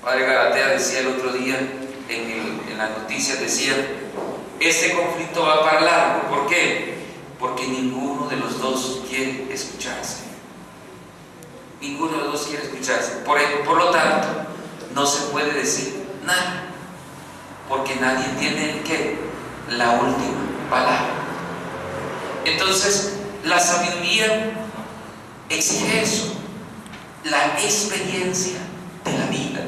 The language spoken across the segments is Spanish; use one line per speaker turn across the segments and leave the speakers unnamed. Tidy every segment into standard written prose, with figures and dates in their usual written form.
Padre Galatea decía el otro día en las noticias, decía, este conflicto va para largo. ¿Por qué? Porque ninguno de los dos quiere escucharse. Ninguno de los dos quiere escucharse. Por lo tanto, no se puede decir nada, porque nadie tiene ¿qué? La última palabra. Entonces, la sabiduría exige eso, la experiencia de la vida.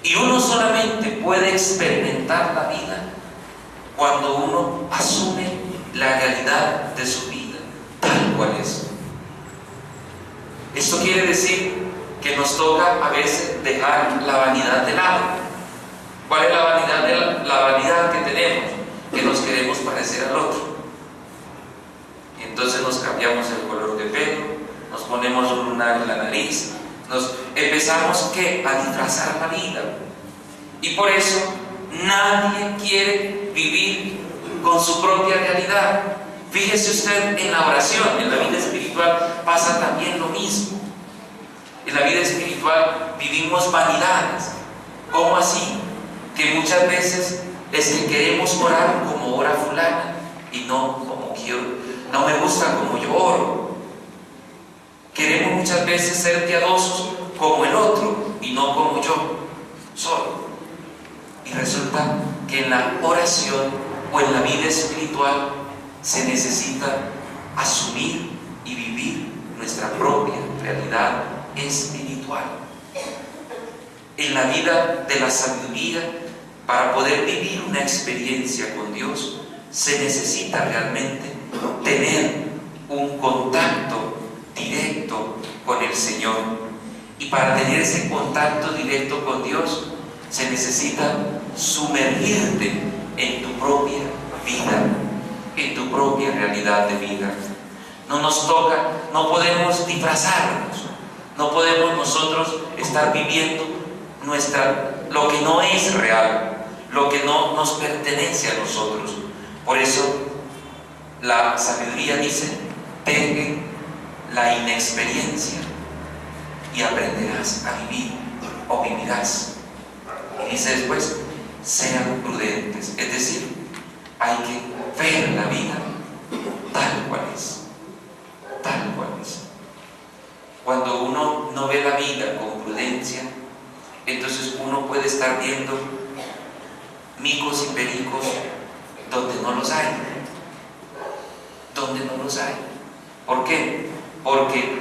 Y uno solamente puede experimentar la vida cuando uno asume la realidad de su vida tal cual es. Esto quiere decir que nos toca a veces dejar la vanidad de lado. ¿Cuál es la vanidad? La vanidad que tenemos, que nos queremos parecer al otro. Y entonces nos cambiamos el color de pelo, nos ponemos un lunar en la nariz, nos empezamos ¿qué? A disfrazar la vida. Y por eso nadie quiere vivir con su propia realidad. Fíjese usted en la oración, en la vida espiritual pasa también lo mismo. En la vida espiritual vivimos vanidades. ¿Cómo así? Que muchas veces es que queremos orar como ora fulana y no como quiero. No me gusta como yo oro. Queremos muchas veces ser piadosos como el otro y no como yo solo. Y resulta que en la oración o en la vida espiritual se necesita asumir y vivir nuestra propia realidad espiritual. En la vida de la sabiduría, para poder vivir una experiencia con Dios, se necesita realmente tener un contacto directo con el Señor. Y para tener ese contacto directo con Dios, se necesita sumergirte en tu propia vida, en tu propia realidad de vida. No nos toca, no podemos disfrazarnos, no podemos nosotros estar viviendo lo que no es real, lo que no nos pertenece a nosotros. Por eso la sabiduría dice: ten la inexperiencia y aprenderás a vivir, o vivirás. Y dice después: sean prudentes. Es decir, hay que ver la vida tal cual es, tal cual es. Cuando uno no ve la vida con prudencia, entonces uno puede estar viendo micos y pericos donde no los hay, donde no los hay. ¿Por qué? Porque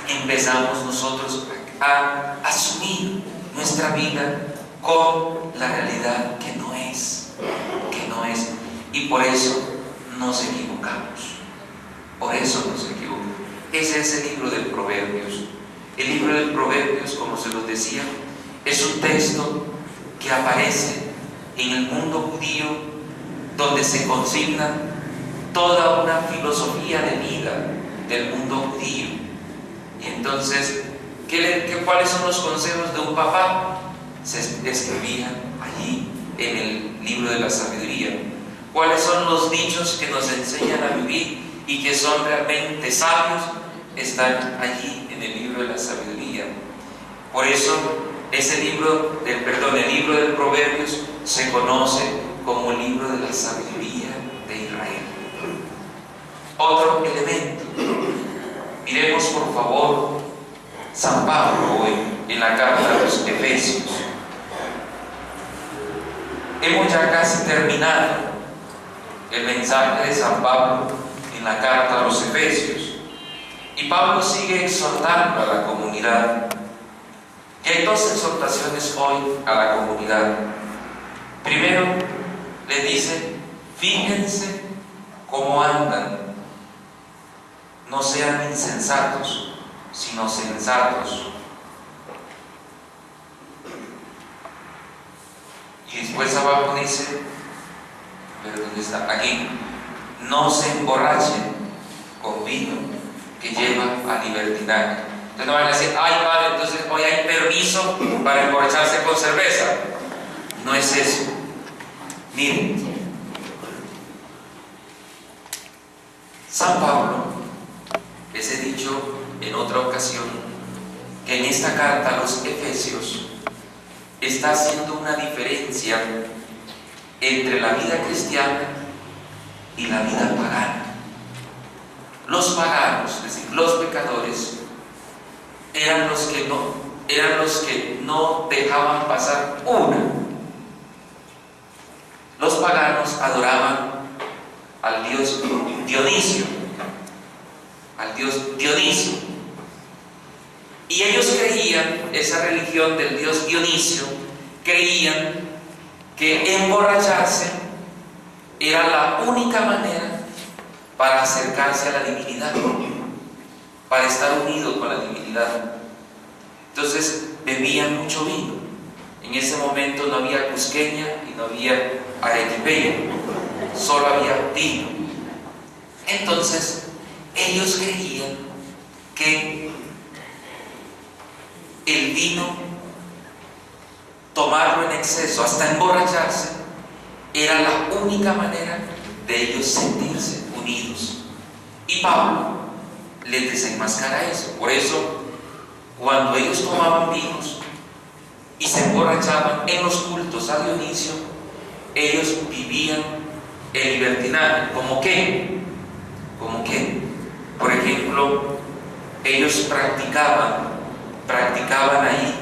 empezamos nosotros a asumir nuestra vida con la realidad que no es, y por eso nos equivocamos, por eso nos equivocamos. Ese es el libro de Proverbios. El libro de Proverbios, como se los decía, es un texto que aparece en el mundo judío, donde se consigna toda una filosofía de vida del mundo judío. Y entonces, ¿cuáles son los consejos de un papá? Se escribían allí en el libro de la sabiduría. ¿Cuáles son los dichos que nos enseñan a vivir y que son realmente sabios? Están allí en el libro de la sabiduría. Por eso el libro de Proverbios se conoce como el libro de la sabiduría de Israel. Otro elemento, miremos por favor San Pablo hoy en la carta a los Efesios. Hemos ya casi terminado el mensaje de San Pablo en la carta a los Efesios, y Pablo sigue exhortando a la comunidad. Y hay dos exhortaciones hoy a la comunidad. Primero, les dice: fíjense cómo andan, no sean insensatos, sino sensatos. Y después abajo dice, ¿pero dónde está? Aquí: no se emborrachen con vino que lleva a libertinaje. Entonces no van a decir: ay padre, entonces hoy hay permiso para emborracharse con cerveza. No es eso. Miren, San Pablo les he dicho en otra ocasión que en esta carta a los Efesios está haciendo una diferencia entre la vida cristiana y la vida pagana. Los paganos, es decir, los pecadores, eran los que no dejaban pasar una. Los paganos adoraban al dios Dionisio, y ellos creían, esa religión del dios Dionisio, creían que emborracharse era la única manera para acercarse a la divinidad, para estar unido con la divinidad. Entonces bebían mucho vino. En ese momento no había cusqueña y no había arequipeña, solo había vino. Entonces ellos creían que el vino, tomarlo en exceso hasta emborracharse, era la única manera de ellos sentirse unidos. Y Pablo les desenmascara eso. Por eso, cuando ellos tomaban vinos y se emborrachaban en los cultos a Dionisio, ellos vivían el libertinaje. ¿Cómo qué? Por ejemplo, ellos practicaban ahí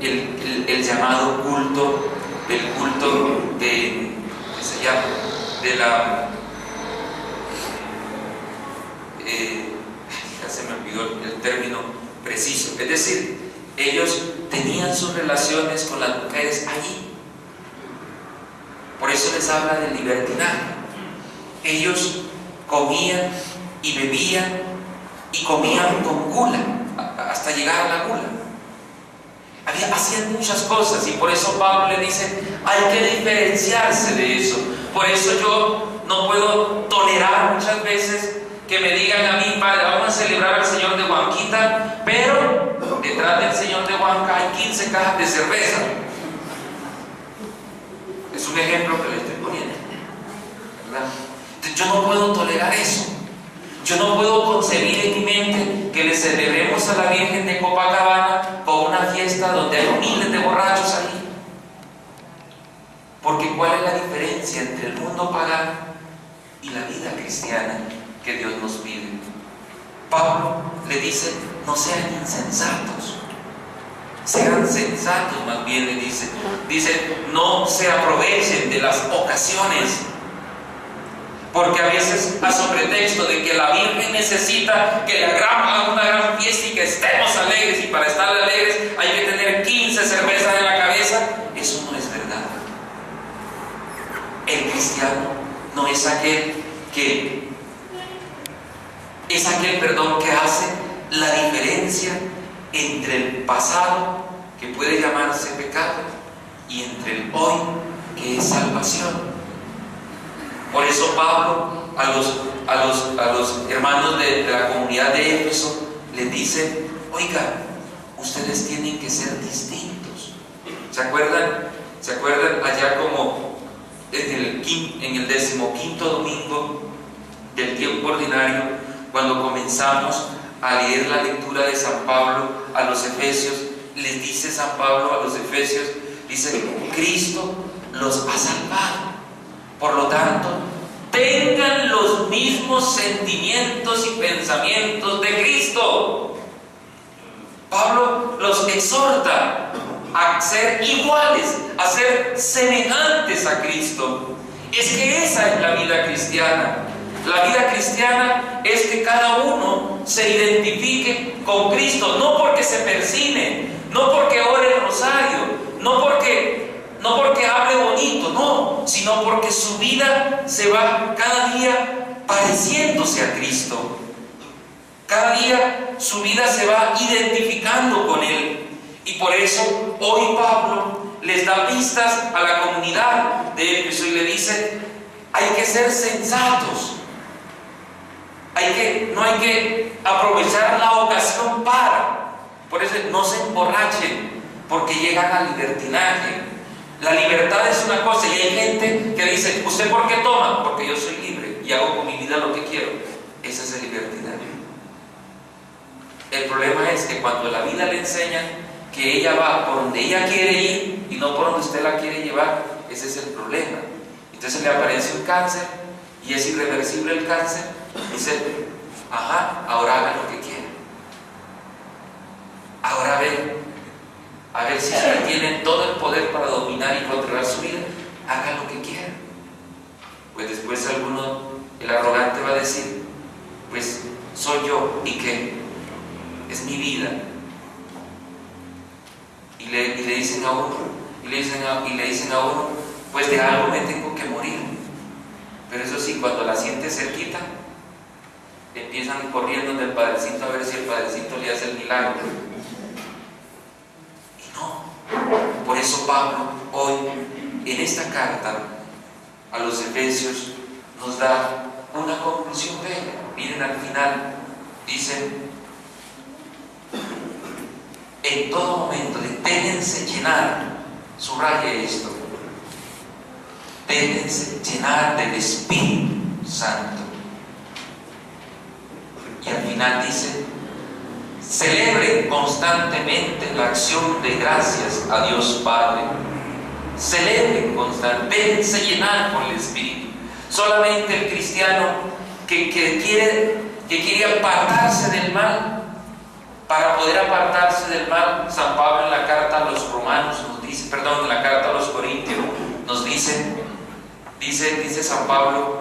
el llamado culto, el culto de, ¿qué se llama? De la, ya se me olvidó el término preciso. Es decir, ellos tenían sus relaciones con las mujeres allí. Por eso les habla del libertinaje. Ellos comían y bebían y comían con gula, hasta llegar a la gula. Hacían muchas cosas, y por eso Pablo le dice, hay que diferenciarse de eso. Por eso yo no puedo tolerar muchas veces que me digan a mí, padre, vamos a celebrar al Señor de Huanquita, pero detrás del Señor de Huanca hay 15 cajas de cerveza. Es un ejemplo que le estoy poniendo, ¿verdad? Entonces, yo no puedo tolerar eso. Yo no puedo concebir en mi mente que le celebremos a la Virgen de Copacabana con una fiesta donde hay miles de borrachos ahí. Porque ¿cuál es la diferencia entre el mundo pagano y la vida cristiana que Dios nos pide? Pablo le dice, no sean insensatos, sean sensatos, más bien le dice. Dice, no se aprovechen de las ocasiones. Porque a veces, a sobretexto de que la Virgen necesita que le hagamos una gran fiesta y que estemos alegres, y para estar alegres hay que tener 15 cervezas en la cabeza, eso no es verdad. El cristiano no es aquel que hace la diferencia entre el pasado, que puede llamarse pecado, y entre el hoy, que es salvación. Por eso Pablo a los hermanos de la comunidad de Éfeso les dice, oiga, ustedes tienen que ser distintos. ¿Se acuerdan allá como en el 15º domingo del tiempo ordinario, cuando comenzamos a leer la lectura de San Pablo a los Efesios? Les dice San Pablo a los Efesios, dice, Cristo los ha salvado. Por lo tanto, tengan los mismos sentimientos y pensamientos de Cristo. Pablo los exhorta a ser iguales, a ser semejantes a Cristo. Es que esa es la vida cristiana. La vida cristiana es que cada uno se identifique con Cristo, no porque se persine, no porque ore el rosario, no porque hable bonito, no, sino porque su vida se va cada día pareciéndose a Cristo. Cada día su vida se va identificando con Él. Y por eso hoy Pablo les da pistas a la comunidad de Éfeso y le dice, hay que ser sensatos. No hay que aprovechar la ocasión para. Por eso no se emborrachen, porque llegan al libertinaje. La libertad es una cosa, y hay gente que dice, ¿usted por qué toma? Porque yo soy libre y hago con mi vida lo que quiero. Ese es el libertinaje. El problema es que cuando la vida le enseña que ella va por donde ella quiere ir y no por donde usted la quiere llevar. Ese es el problema. Entonces le aparece un cáncer y es irreversible el cáncer. Dice, ajá, ahora haga lo que quiera. Ahora a ver si usted tiene todo el poder para dominar y controlar su vida, haga lo que quiera. Pues después el arrogante va a decir, pues soy yo, ¿y qué? Es mi vida. Y le dicen a uno, pues de algo me tengo que morir. Pero eso sí, cuando la siente cerquita, empiezan corriendo del Padrecito a ver si el Padrecito le hace el milagro. Y no. Por eso Pablo hoy, en esta carta a los Efesios, nos da una conclusión bella. Miren al final, dice, en todo momento, déjense llenar, subraye esto, déjense llenar del Espíritu Santo. Y al final dice, celebren constantemente la acción de gracias a Dios Padre. Celebren constantemente, déjense llenar con el Espíritu. Solamente el cristiano que quiere apartarse del mal, para poder apartarse del mal, San Pablo en la carta a los romanos nos dice, en la carta a los corintios nos dice San Pablo,